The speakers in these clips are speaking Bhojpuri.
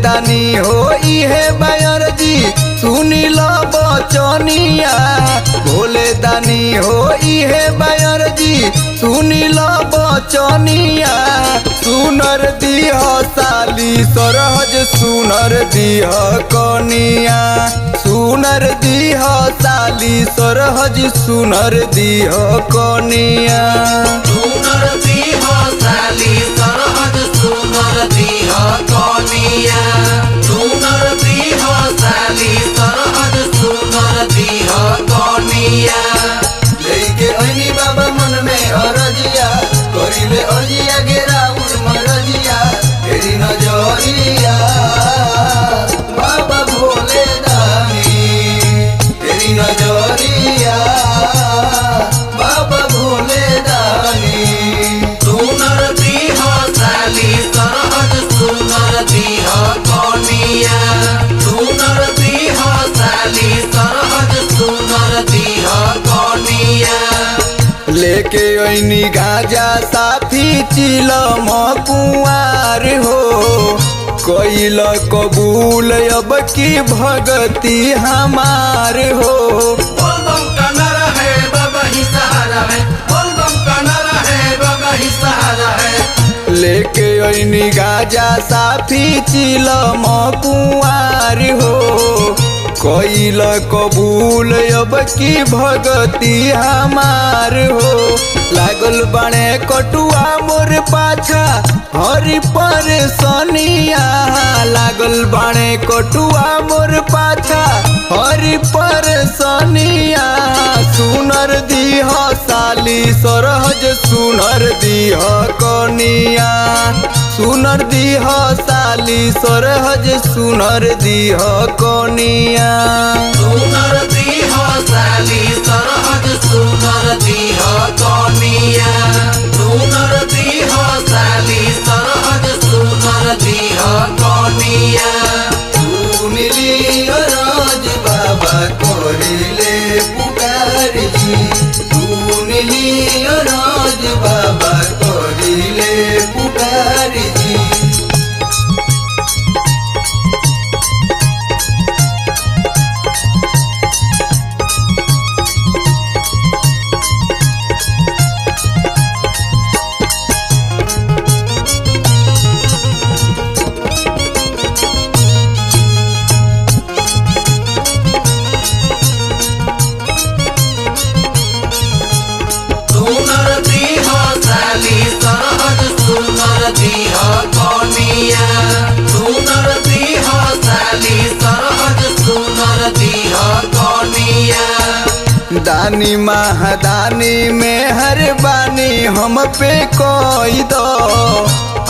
दानी हो इहे बायर जी सुनी लो बचनिया। भोले दानी हो इहे बायर जी सुनी लो बचनिया। सुनर दीह साली सरहज सुनर दीह कनिया। सुनर दीह साली सरहज सुनर दीह कनिया। सुनर दीह साली सरहज सुनर दीह कनिया। सुनर दीह साली सरहज सुनर दीह कनिया। लेके ऐनी बाबा मन में अरजिया करिले अजिया गेरा उर्मरजिया तेरी नजरिया बाबा भोले दानी तेरी नजरिया बाबा भोले दानी। सुनर दीह साली सरहज सुनर दीह कनिया। सुनर दीह साली सरहज सुनर दीह कनिया। लेके ऐनी गाजा साफी चिलम कुआर हो कैल कबूल अब की भगती हमार हो। बोल बम का नारा है बाबा ही सहारा है। बोल बम का नारा है बाबा ही सहारा है। लेके ऐनी गाजा साफी चिलम कुआर हो कैल कबूल अब की भगती हमार हो। लागल बने कटुआ मोर पाछा हरि परेशानिया। लागल बने कटुआ मोर पाछा हरि परेशानिया। सुनर दीह साली सरहज सुनर दीह कनिया। सुनर दीह साली सरहज सुनर दीह कनिया। सुनर दीह साली सरहज सुनर दीह कनिया। सुनर दीह साली सरहज सुनर दीह कनिया। सुनली राज बाबा कोरिले पुकार जी। सुनली राज बाबा कोरिले पुकार जी। सुनर दीह साली सरहज सुनर दीह कनिया। सुनर दीह साली सरहज सुनर दीह कनिया। दानी महादानी में हर बानी हम पे कोई दो।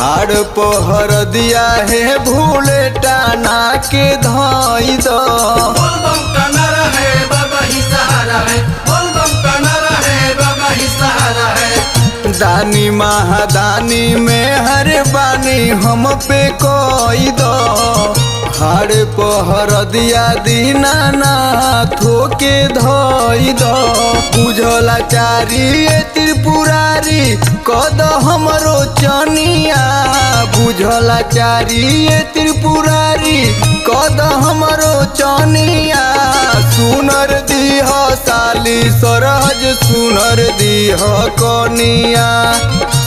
हाड़ पहर दिया है भूले टाना के धोई दो। बोल बम का नारा है बाबा ही सहारा है। बोल बम का नारा है बाबा ही सहारा है। दानी महादानी में हर बानी हम पे कोई दो। हाड़ पहर दिया दीना नाथो के धोई दो। बुझला चारी त्रिपुरारी कद हमरो चनिया। बुझला चारी त्रिपुरारी कद हमरो चनिया। सुनर दीह साली सरहज सुनर दीह कनिया।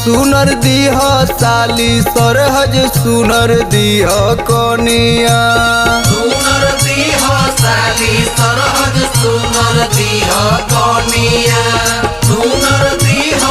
सुनर दीह साली सरहज सुनर दीह कनिया। सुनर दीह साली सरहज सुनर दीह कनिया। सुनर दीह